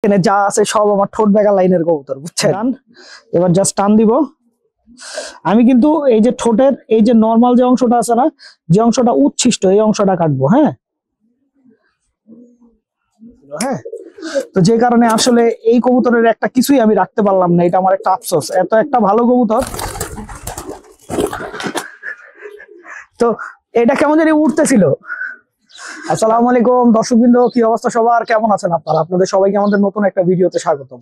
এখানে যা আছে সব আমার ঠোঁট বেঁকা লাইনের কবুতর, বুঝছেন? এবার জাস্ট টান দিব। আমি কিন্তু এই যে ঠোঁটের এই যে নর্মাল যে অংশটা আছে না, যে অংশটা উচ্ছিষ্ট, এই অংশটা কাটবো। হ্যাঁ হ্যাঁ, তো যে কারণে আসলে এই কবুতরের একটা কিছুই আমি রাখতে পারলাম না, এটা আমার একটা আফসোস। এত একটা ভালো কবুতর, তো এটা কেমন জানি উঠতেছিল। আসসালামু আলাইকুম দর্শকবৃন্দ, কি অবস্থা সবার, কেমন আছেন আপনারা? আপনাদের সবাইকে আমাদের নতুন একটা ভিডিওতে স্বাগতম।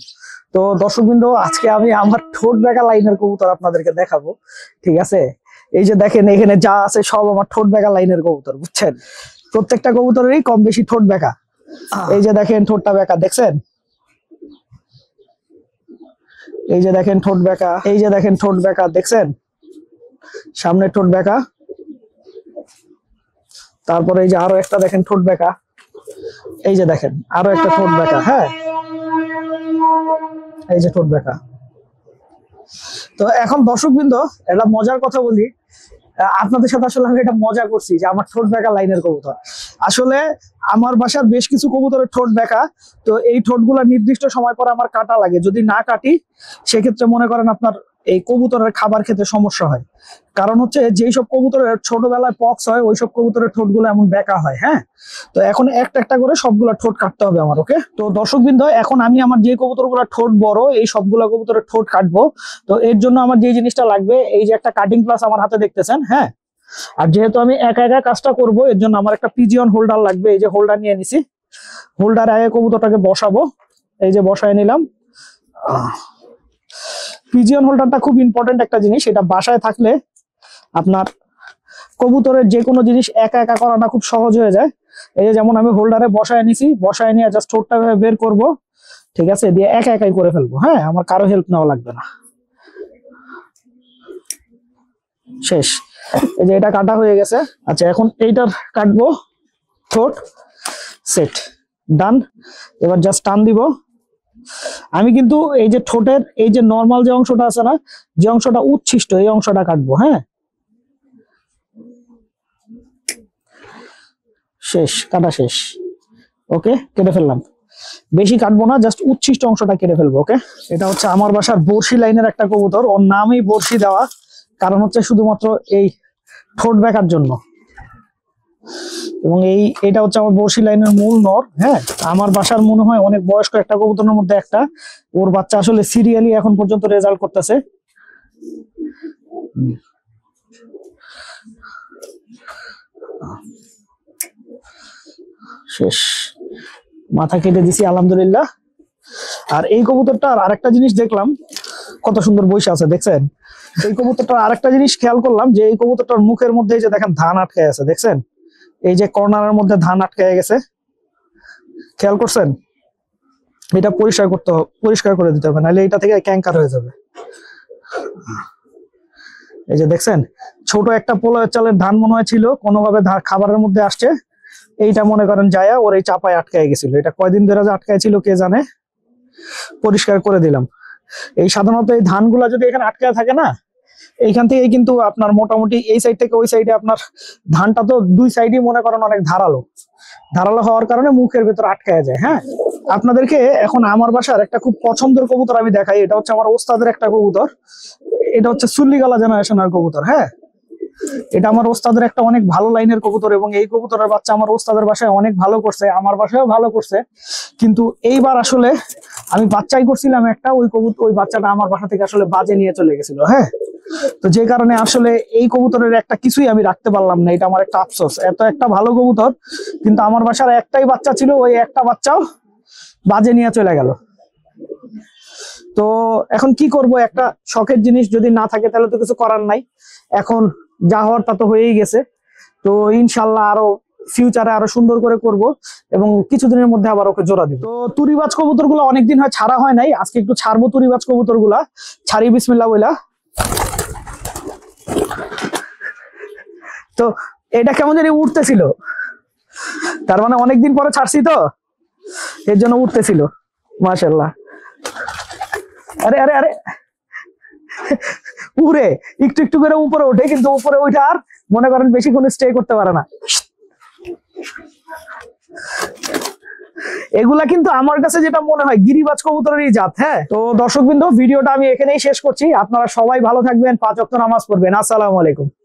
তো দর্শকবৃন্দ, আজকে আমি আমার ঠোঁট বেঁকা লাইনের কবুতর আপনাদেরকে দেখাবো, ঠিক আছে? এই যে দেখেন, এখানে যা আছে সব আমার ঠোঁট বেঁকা লাইনের কবুতর, বুঝছেন? প্রত্যেকটা কবুতরেরই কম বেশি ঠোঁট বেঁকা। এই যে দেখেন ঠোঁটটা বেঁকা, দেখছেন? এই যে দেখেন ঠোঁট বেঁকা, এই যে দেখেন ঠোঁট বেঁকা, দেখছেন? সামনে ঠোঁট বেঁকা, তারপরে এই যে আরো একটা দেখেন ঠোঁট বেঁকা, এই যে দেখেন আরো একটা ঠোঁট বেঁকা। হ্যাঁ, এই যে ঠোঁট বেঁকা। তো এখন দর্শকবৃন্দ, একটা মজার কথা বলি আপনাদের সাথে। আসলে আমি এটা মজা করছি যে আমার ঠোঁট বেঁকা লাইনের কবুতর। আসলে আমার বাসার বেশ কিছু কবুতরের ঠোঁট বেঁকা। তো এই ঠোঁটগুলা নির্দিষ্ট সময় পর আমার কাটা লাগে। যদি না কাটি, সেক্ষেত্রে মনে করেন আপনার এই কবুতরের খাবার খেতে সমস্যা হয়। কারণ হচ্ছে যেই সব কবুতরের ছোটবেলায় পক্স হয়, ওই সব কবুতরের ঠোঁটগুলো এমন বেঁকা হয়। হ্যাঁ, তো এখন একটা একটা করে সবগুলা ঠোঁট কাটতে হবে আমার। ওকে, তো দর্শকবৃন্দ, এখন আমি আমার যে কবুতরগুলো ঠোঁট বড়, এই সবগুলা কবুতরের ঠোঁট কাটবো। তো এর জন্য আমার যে জিনিসটা লাগবে, এই যে একটা কাটিং প্লাস আমার হাতে দেখতেছেন। হ্যাঁ, আর যেহেতু আমি একা একা কাজটা করব, এর জন্য আমার একটা পিজিয়ন হোল্ডার লাগবে। এই যে হোল্ডার নিয়ে নিছি, হোল্ডার আগে কবুতরটাকে বসাবো। এই যে বসায় নিলাম। পিজিয়ন হোল্ডারটা খুব ইম্পর্টেন্ট একটা জিনিস, এটা বাসায় থাকলে আপনার কবুতরের যে কোনো জিনিস একা একা করাটা খুব সহজ হয়ে যায়। এই যে যেমন আমি হোল্ডারে বসায় নিছি, বসায় নিয়ে জাস্ট ঠোঁটটা বের করব, ঠিক আছে? দিয়ে একা একাই করে ফেলবো। হ্যাঁ, আমার কারো হেল্প নেওয়া লাগবে না। শেষ। এই যে এটা কাটা হয়ে গেছে। আচ্ছা, এখন এইটার কাটবো। ঠোঁট সেট, ডান। এবার জাস্ট টান দিব। আমি কিন্তু এই যে ঠোঁটের এই যে নর্মাল যে অংশটা আছে না, যে অংশটা উচ্ছিষ্ট, এই অংশটা কাটবো। হ্যাঁ, শেষ, কাটা শেষ। ওকে, কেটে ফেললাম। বেশি কাটবো না, জাস্ট উচ্ছিষ্ট অংশটা কেটে ফেলবো। ওকে, এটা হচ্ছে আমার বাসার বর্ষি লাইনের একটা কবুতর। ওর নামই বর্ষি দেওয়া, কারণ হচ্ছে শুধুমাত্র এই ঠোঁট বেঁকার জন্য। এবং এটা হচ্ছে আমার বর্ষি লাইনের মূল নর। হ্যাঁ, আমার বাসার মনে হয় অনেক বয়স্ক একটা কবুতরের মধ্যে একটা। ওর বাচ্চা আসলে সিরিয়ালি এখন পর্যন্ত রেজাল্ট করতেছে। শেষ, মাথা কেটে দিছি আলহামদুলিল্লাহ। আর এই কবুতরটার আরেকটা জিনিস দেখলাম, কত সুন্দর বসে আছে, দেখছেন? এই কবুতরটার আরেকটা জিনিস খেয়াল করলাম, যে এই কবুতরটার মুখের মধ্যে এই যে দেখেন ধান আটকে আছে, দেখছেন? এই যে কর্নারের মধ্যে ধান আটকে গেছে, খেয়াল করছেন? এটা পরিষ্কার করে দিতে হবে, নাহলে এটা থেকে ক্যাঙ্কার হয়ে যাবে। এই যে দেখছেন, ছোট একটা পোলাওয়ের চালের ধান মনে হয় ছিল, কোনোভাবে খাবারের মধ্যে আসছে, এইটা মনে করেন যায়া ওর এই চাপায় আটকায় গেছিল। এটা কয়দিন ধরে যে আটকায় ছিল কে জানে, পরিষ্কার করে দিলাম। এই সাধারণত এই ধানগুলা যদি এখানে আটকায় থাকে না, এইখান থেকে কিন্তু আপনার মোটামুটি এই সাইড থেকে ওই সাইডে আপনার ধানটা তো দুই সাইডই মনে করেন অনেক ধারালো হওয়ার কারণে মুখের ভেতর আটকায় যায়। হ্যাঁ, আপনাদেরকে এখন আমার বাসার একটা খুব পছন্দের কবুতর আমি দেখাই। এটা হচ্ছে আমার ওস্তাদের একটা কবুতর। এটা হচ্ছে সুল্লিগালা জেনারেশনের কবুতর। হ্যাঁ, এটা আমার ওস্তাদের একটা অনেক ভালো লাইনের কবুতর, এবং এই কবুতরের বাচ্চা আমার ওস্তাদের বাসায় অনেক ভালো করছে, আমার বাসায়ও ভালো করছে। কিন্তু এইবার আসলে আমি বাচ্চাই করছিলাম একটা, ওই বাচ্চাটা আমার বাসা থেকে আসলে বাজে নিয়ে চলে গেছিল। হ্যাঁ, তো যে কারণে আসলে এই কবুতরের একটা কিছুই আমি রাখতে পারলাম না, এটা আমার একটা আফসোস। এত একটা ভালো কবুতর, কিন্তু আমার বাসার একটাই বাচ্চা ছিল, ওই একটা বাচ্চাও বাজে নিয়ে চলে গেল। তো এখন কি করব, একটা শখের জিনিস যদি না থাকে তাহলে তো কিছু করার নাই। এখন যা হওয়ার তা তো হয়েই গেছে। তো ইনশাল্লাহ আরো ফিউচারে আরো সুন্দর করে করব, এবং কিছুদিনের মধ্যে আবার ওকে জোড়া দিব। তো তুরিবাজ কবুতর গুলো অনেকদিন হয় ছাড়া হয় নাই, আজকে একটু ছাড়বো তুরিবাজ কবুতর গুলা। ছাড়ি বিসমিল্লাহ বইলা। তো এটা কেমন জানি উঠতেছিল, তার মানে অনেকদিন পরে ছাড়ছি তো, এর জন্য উঠতেছিল। মাশাআল্লাহ। আরে আরে আরে, উড়ে একটু একটু করে উপরে ওঠে, কিন্তু উপরে ওইটা আর মনে করেন বেশিক্ষণ স্টে করতে পারে না। এগুলা কিন্তু আমার কাছে যেটা মনে হয় গিরিবাজ কবুতরেরই জাত। হ্যাঁ, তো দর্শকবৃন্দ, ভিডিওটা আমি এখানেই শেষ করছি। আপনারা সবাই ভালো থাকবেন, 5 ওয়াক্ত নামাজ পড়বেন। আসসালামু আলাইকুম।